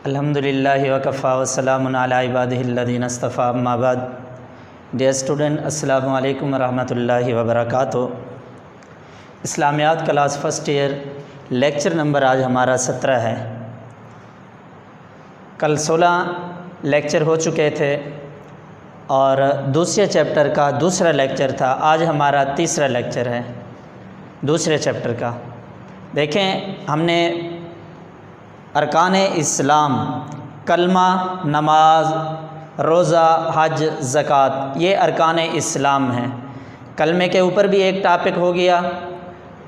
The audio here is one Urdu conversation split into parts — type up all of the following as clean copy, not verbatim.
الحمدللہ وکفیٰ وسلام علی عبادہ الذین اصطفیٰ اما بعد. ڈیئر اسٹوڈنٹ، السلام علیکم ورحمۃ اللہ وبرکاتہ. اسلامیات class first year lecture number آج ہمارا 17 ہے. کل 16 لیکچر ہو چکے تھے اور دوسرے چیپٹر کا دوسرا لیکچر تھا. آج ہمارا تیسرا لیکچر ہے دوسرے چیپٹر کا. دیکھیں، ہم نے ارکان اسلام کلمہ، نماز، روزہ، حج، زکوٰۃ، یہ ارکان اسلام ہیں. کلمے کے اوپر بھی ایک ٹاپک ہو گیا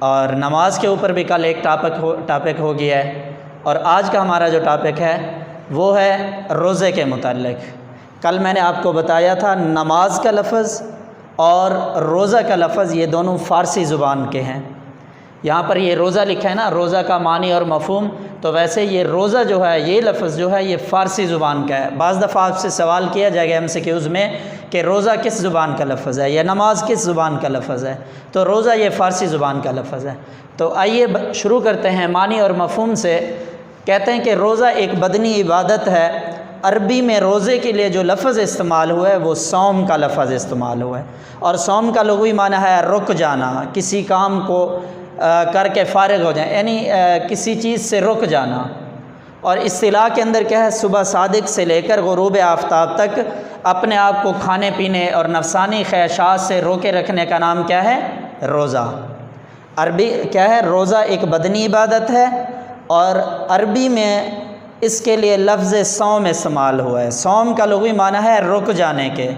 اور نماز کے اوپر بھی کل ایک ٹاپک ہو گیا ہے. اور آج کا ہمارا جو ٹاپک ہے وہ ہے روزے کے متعلق. کل میں نے آپ کو بتایا تھا نماز کا لفظ اور روزہ کا لفظ یہ دونوں فارسی زبان کے ہیں. یہاں پر یہ روزہ لکھا ہے نا، روزہ کا معنی اور مفہوم، تو ویسے یہ روزہ جو ہے، یہ لفظ جو ہے یہ فارسی زبان کا ہے. بعض دفعہ آپ سے سوال کیا جائے گا MCQs میں کہ روزہ کس زبان کا لفظ ہے یا نماز کس زبان کا لفظ ہے، تو روزہ یہ فارسی زبان کا لفظ ہے. تو آئیے شروع کرتے ہیں معنی اور مفہوم سے. کہتے ہیں کہ روزہ ایک بدنی عبادت ہے. عربی میں روزے کے لیے جو لفظ استعمال ہوا ہے وہ صوم کا لفظ استعمال ہوا ہے. اور صوم کا لغوی معنی ہے رک جانا، کسی کام کو کر کے فارغ ہو جائیں، یعنی کسی چیز سے رک جانا. اور اصطلاح کے اندر کیا ہے، صبح صادق سے لے کر غروب آفتاب تک اپنے آپ کو کھانے پینے اور نفسانی خواہشات سے روکے رکھنے کا نام کیا ہے؟ روزہ. عربی کیا ہے؟ روزہ ایک بدنی عبادت ہے اور عربی میں اس کے لیے لفظ صوم استعمال ہوا ہے. صوم کا لغوی معنی ہے رک جانے کے،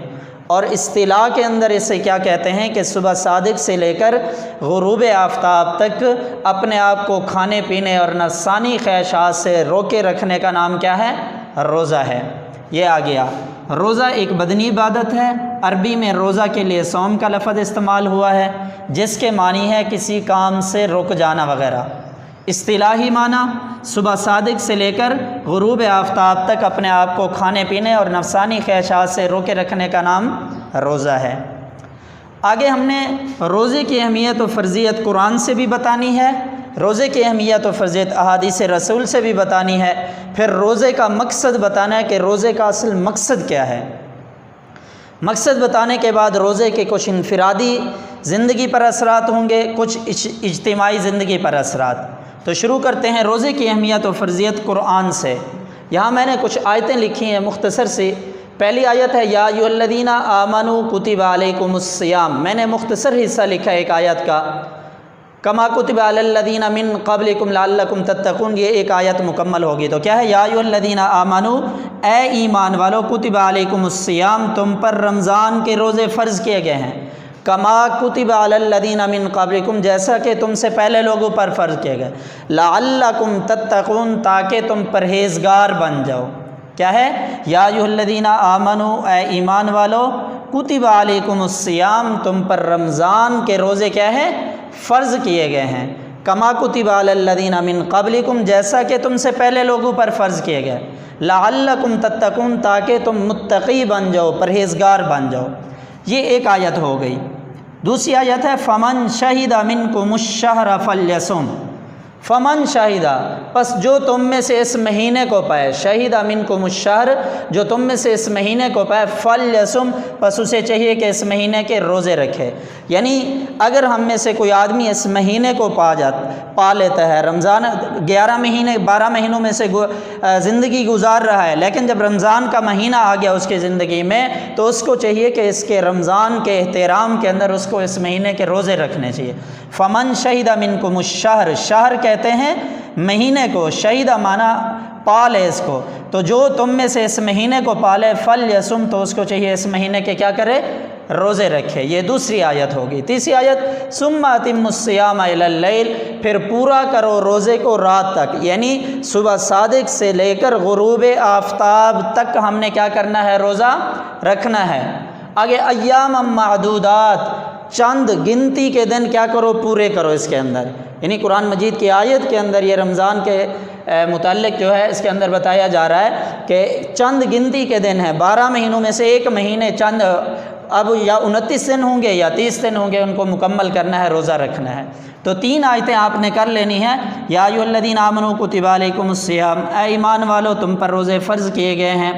اور اصطلاح کے اندر اسے کیا کہتے ہیں کہ صبح صادق سے لے کر غروب آفتاب تک اپنے آپ کو کھانے پینے اور نفسانی خواہشات سے روکے رکھنے کا نام کیا ہے؟ روزہ ہے. یہ آ گیا. روزہ ایک بدنی عبادت ہے. عربی میں روزہ کے لیے صوم کا لفظ استعمال ہوا ہے جس کے معنی ہے کسی کام سے رک جانا وغیرہ. اصطلاحی معنی صبح صادق سے لے کر غروب آفتاب تک اپنے آپ کو کھانے پینے اور نفسانی خواہشات سے روکے رکھنے کا نام روزہ ہے. آگے ہم نے روزے کی اہمیت و فرضیت قرآن سے بھی بتانی ہے، روزے کی اہمیت و فرضیت احادیث رسول سے بھی بتانی ہے. پھر روزے کا مقصد بتانا ہے کہ روزے کا اصل مقصد کیا ہے. مقصد بتانے کے بعد روزے کے کچھ انفرادی زندگی پر اثرات ہوں گے، کچھ اجتماعی زندگی پر اثرات. تو شروع کرتے ہیں روزے کی اہمیت و فرضیت قرآن سے. یہاں میں نے کچھ آیتیں لکھی ہیں مختصر سی. پہلی آیت ہے یا ایھا الذین آمنوا کتب علیکم الصیام. میں نے مختصر حصہ لکھا ہے ایک آیت کا، کما کتب علی الذین من قبلکم لعلکم تتقون. یہ ایک آیت مکمل ہوگی. تو کیا ہے؟ یا ایھا الذین آمنوا، اے ایمان والو، کتب علیکم الصیام، تم پر رمضان کے روزے فرض کیے گئے ہیں. کما کتب علی الذین من قبلکم، جیسا کہ تم سے پہلے لوگوں پر فرض کیے گئے. لعلکم تتقون، تاکہ تم پرہیزگار بن جاؤ. کیا ہے؟ یا ایھا الذین آمنوا، اے ایمان والو، کتب علیکم الصیام، تم پر رمضان کے روزے کیا ہے؟ فرض کیے گئے ہیں. کما کتب علی الذین من قبلکم، جیسا کہ تم سے پہلے لوگوں پر فرض کیے گئے. لعلکم تتقون، تاکہ تم متقی بن جاؤ، پرہیزگار بن جاؤ. یہ ایک آیت ہو گئی. دوسری آیت ہے فمن شہد منکم الشہر فلیصم. فمن شہدہ، پس جو تم میں سے اس مہینے کو پائے، شہد منکم الشہر، جو تم میں سے اس مہینے کو پائے، فلیصم، پس اسے چاہیے کہ اس مہینے کے روزے رکھے. یعنی اگر ہم میں سے کوئی آدمی اس مہینے کو پا لیتا ہے، رمضان 12 مہینوں میں سے زندگی گزار رہا ہے، لیکن جب رمضان کا مہینہ آ گیا اس کی زندگی میں، تو اس کو چاہیے کہ اس کے رمضان کے احترام کے اندر اس کو اس مہینے کے روزے رکھنے چاہیے. فمن شہد منکم الشہر، شہر کہتے ہیں مہینے کو، شہید معنی پالے اس کو. تو جو تم میں سے اس مہینے کو پالے، فلیصم، تو اس کو چاہیے اس مہینے کے کیا کرے؟ روزے رکھے. یہ دوسری آیت ہوگی. تیسری آیت ثم اتموا الصیام الی اللیل، پھر پورا کرو روزے کو رات تک. یعنی صبح صادق سے لے کر غروب آفتاب تک ہم نے کیا کرنا ہے؟ روزہ رکھنا ہے. آگے ایام معدودات، چند گنتی کے دن کیا کرو؟ پورے کرو اس کے اندر. یعنی قرآن مجید کی آیت کے اندر یہ رمضان کے متعلق جو ہے اس کے اندر بتایا جا رہا ہے کہ چند گنتی کے دن ہیں. 12 مہینوں میں سے ایک مہینے چند اب یا 29 دن ہوں گے یا 30 دن ہوں گے، ان کو مکمل کرنا ہے، روزہ رکھنا ہے۔ تو 3 آیتیں آپ نے کر لینی ہیں۔ یا ایھا الذین آمنوا کتب علیکم الصیام، اے ایمان والو تم پر روزے فرض کیے گئے ہیں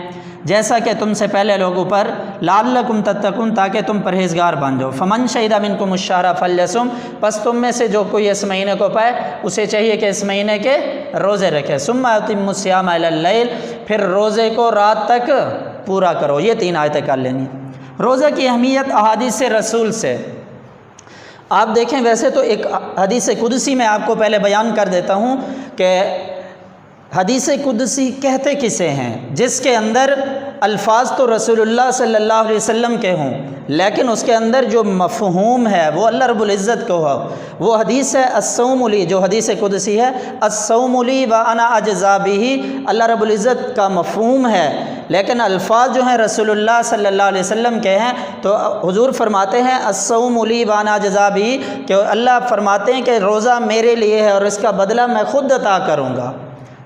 جیسا کہ تم سے پہلے لوگوں پر، لعلکم تتقون تاکہ تم پرہیزگار بن جاؤ۔ فمن شہد منکم الشہر فلیصم، پس تم میں سے جو کوئی اس مہینے کو پائے اسے چاہیے کہ اس مہینے کے روزے رکھے۔ ثم اتموا الصیام الی اللیل، پھر روزے کو رات تک پورا کرو۔ یہ 3 آیتیں کر لینی۔ روزہ کی اہمیت احادیث رسول سے آپ دیکھیں، ویسے تو ایک حدیث قدسی میں آپ کو پہلے بیان کر دیتا ہوں کہ حدیث قدسی کہتے کسے ہیں، جس کے اندر الفاظ تو رسول اللہ صلی اللہ علیہ وسلم کے ہوں لیکن اس کے اندر جو مفہوم ہے وہ اللہ رب العزت کو ہو۔ وہ حدیث ہے الصوم لی، جو حدیث قدسی ہے الصوم لی وانا اجزی بہ، اللہ رب العزت کا مفہوم ہے لیکن الفاظ جو ہیں رسول اللہ صلی اللہ علیہ وسلم کے ہیں۔ تو حضور فرماتے ہیں الصوم لی وانا اجزی بہ، کہ اللہ فرماتے ہیں کہ روزہ میرے لیے ہے اور اس کا بدلہ میں خود عطا کروں گا۔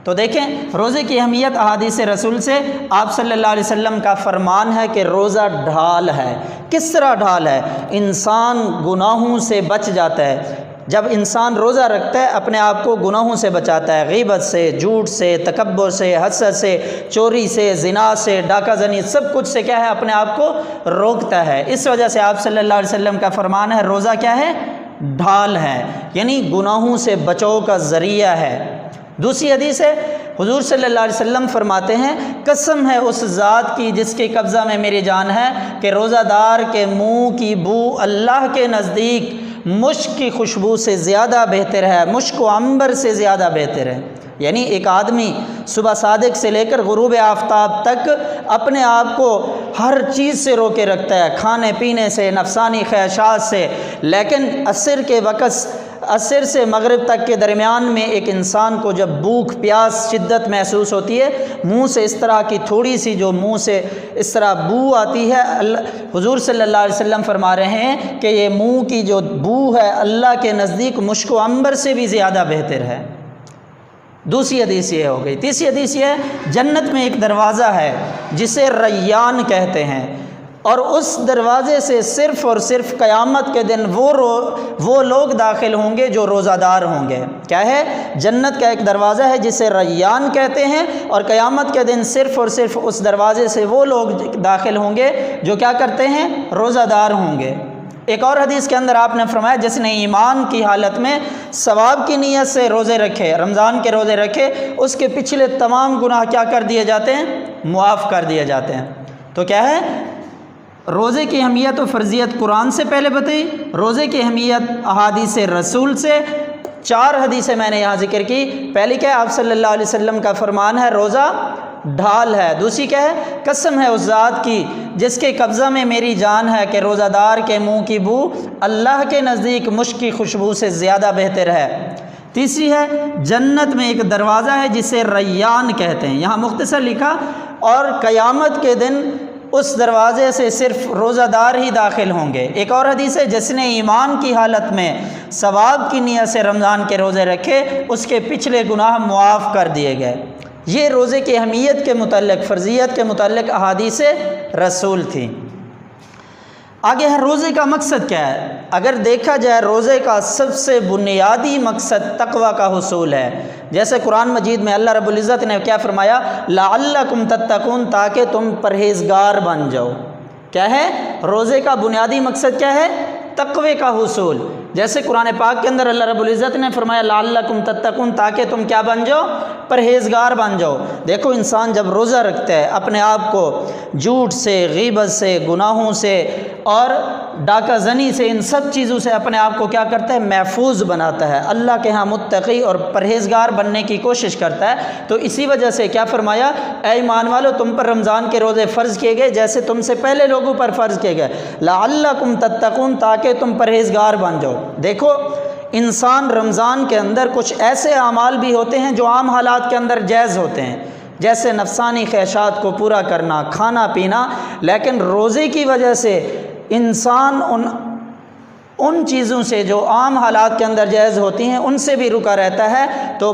تو دیکھیں روزے کی اہمیت احادیث رسول سے آپ صلی اللہ علیہ وسلم کا فرمان ہے کہ روزہ ڈھال ہے۔ کس طرح ڈھال ہے؟ انسان گناہوں سے بچ جاتا ہے۔ جب انسان روزہ رکھتا ہے اپنے آپ کو گناہوں سے بچاتا ہے، غیبت سے، جھوٹ سے، تکبر سے، حسد سے، چوری سے، زنا سے، ڈاکہ زنی، سب کچھ سے کیا ہے اپنے آپ کو روکتا ہے۔ اس وجہ سے آپ صلی اللہ علیہ وسلم کا فرمان ہے روزہ کیا ہے؟ ڈھال ہے، یعنی گناہوں سے بچاؤ کا ذریعہ ہے۔ دوسری حدیث ہے حضور صلی اللہ علیہ وسلم فرماتے ہیں قسم ہے اس ذات کی جس کے قبضہ میں میری جان ہے کہ روزہ دار کے منہ کی بو اللہ کے نزدیک مشک کی خوشبو سے زیادہ بہتر ہے، مشک و عنبر سے زیادہ بہتر ہے۔ یعنی ایک آدمی صبح صادق سے لے کر غروب آفتاب تک اپنے آپ کو ہر چیز سے روکے رکھتا ہے، کھانے پینے سے، نفسانی خواہشات سے، لیکن عصر کے وقت، عصر سے مغرب تک کے درمیان میں ایک انسان کو جب بھوک پیاس شدت محسوس ہوتی ہے، منہ سے اس طرح کی تھوڑی سی جو منہ سے اس طرح بو آتی ہے، حضور صلی اللہ علیہ وسلم فرما رہے ہیں کہ یہ منہ کی جو بو ہے اللہ کے نزدیک مشک و عنبر سے بھی زیادہ بہتر ہے۔ دوسری حدیث یہ ہو گئی۔ تیسری حدیث یہ ہے جنت میں ایک دروازہ ہے جسے ریان کہتے ہیں، اور اس دروازے سے صرف اور صرف قیامت کے دن وہ لوگ داخل ہوں گے جو روزہ دار ہوں گے۔ کیا ہے؟ جنت کا ایک دروازہ ہے جسے ریان کہتے ہیں، اور قیامت کے دن صرف اور صرف اس دروازے سے وہ لوگ داخل ہوں گے جو کیا کرتے ہیں؟ روزہ دار ہوں گے۔ ایک اور حدیث کے اندر آپ نے فرمایا جس نے ایمان کی حالت میں ثواب کی نیت سے روزے رکھے، رمضان کے روزے رکھے، اس کے پچھلے تمام گناہ کیا کر دیے جاتے ہیں؟ معاف کر دیے جاتے ہیں۔ تو کیا ہے؟ روزے کی اہمیت و فرضیت قرآن سے پہلے بتائی، روزے کی اہمیت احادیث رسول سے۔ 4 حدیثیں میں نے یہاں ذکر کی۔ پہلی کیا ہے؟ آپ صلی اللہ علیہ وسلم کا فرمان ہے روزہ ڈھال ہے۔ دوسری کیا ہے؟ قسم ہے اس ذات کی جس کے قبضہ میں میری جان ہے کہ روزہ دار کے منہ کی بو اللہ کے نزدیک مشک کی خوشبو سے زیادہ بہتر ہے۔ تیسری ہے جنت میں ایک دروازہ ہے جسے ریان کہتے ہیں، یہاں مختصر لکھا، اور قیامت کے دن اس دروازے سے صرف روزہ دار ہی داخل ہوں گے۔ ایک اور حدیث ہے جس نے ایمان کی حالت میں ثواب کی نیت سے رمضان کے روزے رکھے اس کے پچھلے گناہ معاف کر دیے گئے۔ یہ روزے کی اہمیت کے متعلق، فرضیت کے متعلق احادیث رسول تھی۔ آگے ہے روزے کا مقصد کیا ہے؟ اگر دیکھا جائے روزے کا سب سے بنیادی مقصد تقوی کا حصول ہے۔ جیسے قرآن مجید میں اللہ رب العزت نے کیا فرمایا؟ لعلکم تتقون، تاکہ تم پرہیزگار بن جاؤ۔ کیا ہے؟ روزے کا بنیادی مقصد کیا ہے؟ تقوی کا حصول۔ جیسے قرآن پاک کے اندر اللہ رب العزت نے فرمایا لعلکم تتقون، تاکہ تم کیا بن جاؤ؟ پرہیزگار بن جاؤ۔ دیکھو انسان جب روزہ رکھتا ہے اپنے آپ کو جھوٹ سے، غیبت سے، گناہوں سے اور ڈاکہ زنی سے، ان سب چیزوں سے اپنے آپ کو کیا کرتا ہے؟ محفوظ بناتا ہے، اللہ کے ہاں متقی اور پرہیزگار بننے کی کوشش کرتا ہے۔ تو اسی وجہ سے کیا فرمایا؟ اے ایمان والو تم پر رمضان کے روزے فرض کیے گئے جیسے تم سے پہلے لوگوں پر فرض کیے گئے، لعلکم تتقون، تاکہ تم پرہیزگار بن جاؤ۔ دیکھو انسان رمضان کے اندر کچھ ایسے اعمال بھی ہوتے ہیں جو عام حالات کے اندر جائز ہوتے ہیں، جیسے نفسانی خواہشات کو پورا کرنا، کھانا پینا، لیکن روزے کی وجہ سے انسان ان چیزوں سے جو عام حالات کے اندر جائز ہوتی ہیں ان سے بھی رکا رہتا ہے۔ تو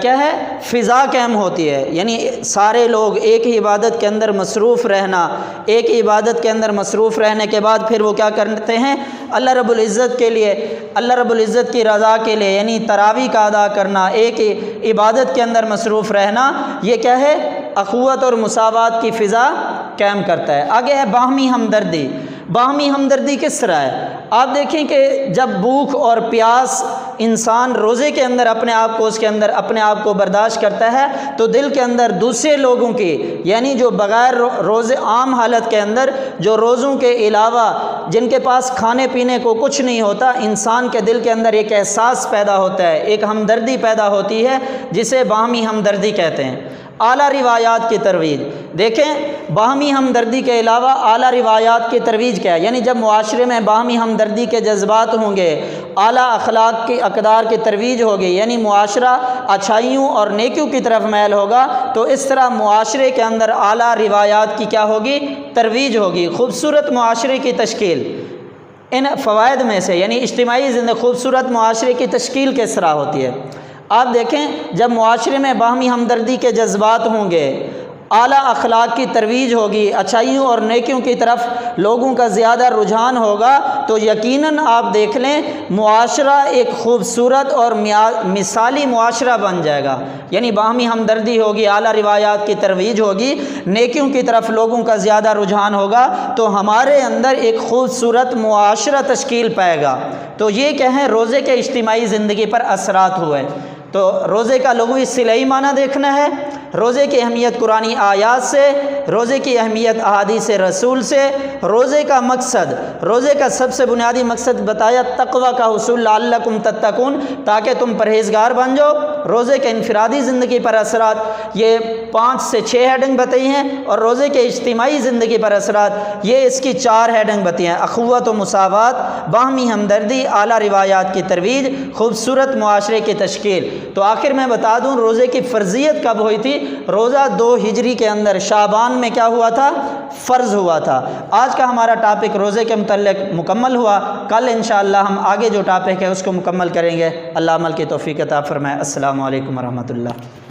کیا ہے فضا قائم ہوتی ہے، یعنی سارے لوگ ایک ہی عبادت کے اندر مصروف رہنا، ایک ہی عبادت کے اندر مصروف رہنے کے بعد پھر وہ کیا کرتے ہیں، اللہ رب العزت کے لیے، اللہ رب العزت کی رضا کے لیے، یعنی تراویح کا ادا کرنا، ایک ہی عبادت کے اندر مصروف رہنا، یہ کیا ہے اخوت اور مساوات کی فضا قائم کرتا ہے۔ آگے ہے باہمی ہمدردی۔ باہمی ہمدردی کس طرح ہے؟ آپ دیکھیں کہ جب بھوک اور پیاس انسان روزے کے اندر اپنے آپ کو اس کے اندر اپنے آپ کو برداشت کرتا ہے تو دل کے اندر دوسرے لوگوں کی، یعنی جو بغیر روزے عام حالت کے اندر جو روزوں کے علاوہ جن کے پاس کھانے پینے کو کچھ نہیں ہوتا، انسان کے دل کے اندر ایک احساس پیدا ہوتا ہے، ایک ہمدردی پیدا ہوتی ہے جسے باہمی ہمدردی کہتے ہیں۔ اعلیٰ روایات کی ترویج، دیکھیں باہمی ہمدردی کے علاوہ اعلیٰ روایات کی ترویج کیا ہے، یعنی جب معاشرے میں باہمی ہمدردی کے جذبات ہوں گے، اعلیٰ اخلاق کی اقدار کی ترویج ہوگی، یعنی معاشرہ اچھائیوں اور نیکیوں کی طرف میل ہوگا، تو اس طرح معاشرے کے اندر اعلیٰ روایات کی کیا ہوگی، ترویج ہوگی۔ خوبصورت معاشرے کی تشکیل، ان فوائد میں سے یعنی اجتماعی زندگی خوبصورت معاشرے کی تشکیل کس طرح ہوتی ہے؟ آپ دیکھیں جب معاشرے میں باہمی ہمدردی کے جذبات ہوں گے، اعلیٰ اخلاق کی ترویج ہوگی، اچھائیوں اور نیکیوں کی طرف لوگوں کا زیادہ رجحان ہوگا، تو یقیناً آپ دیکھ لیں معاشرہ ایک خوبصورت اور مثالی معاشرہ بن جائے گا، یعنی باہمی ہمدردی ہوگی، اعلیٰ روایات کی ترویج ہوگی، نیکیوں کی طرف لوگوں کا زیادہ رجحان ہوگا، تو ہمارے اندر ایک خوبصورت معاشرہ تشکیل پائے گا۔ تو یہ کہیں روزے کے اجتماعی زندگی پر اثرات ہوئے۔ تو روزے کا لغوی اصطلاحی معنی دیکھنا ہے، روزے کی اہمیت قرآنی آیات سے، روزے کی اہمیت احادیث رسول سے، روزے کا مقصد، روزے کا سب سے بنیادی مقصد بتایا تقوی کا حصول لعلکم تتقون، تاکہ تم پرہیزگار بن جاؤ۔ روزے کے انفرادی زندگی پر اثرات یہ 5 سے 6 ہیڈنگ بتائی ہیں، اور روزے کے اجتماعی زندگی پر اثرات یہ اس کی 4 ہیڈنگ بتائی ہیں: اخوت و مساوات، باہمی ہمدردی، اعلیٰ روایات کی ترویج، خوبصورت معاشرے کی تشکیل۔ تو آخر میں بتا دوں روزے کی فرضیت کب ہوئی تھی؟ روزہ 2 ہجری کے اندر شعبان میں کیا ہوا تھا؟ فرض ہوا تھا۔ آج کا ہمارا ٹاپک روزے کے متعلق مکمل ہوا، کل انشاءاللہ ہم آگے جو ٹاپک ہے اس کو مکمل کریں گے۔ اللہ عمل کی توفیق عطا فرمائے۔ السلام علیکم ورحمۃ اللہ۔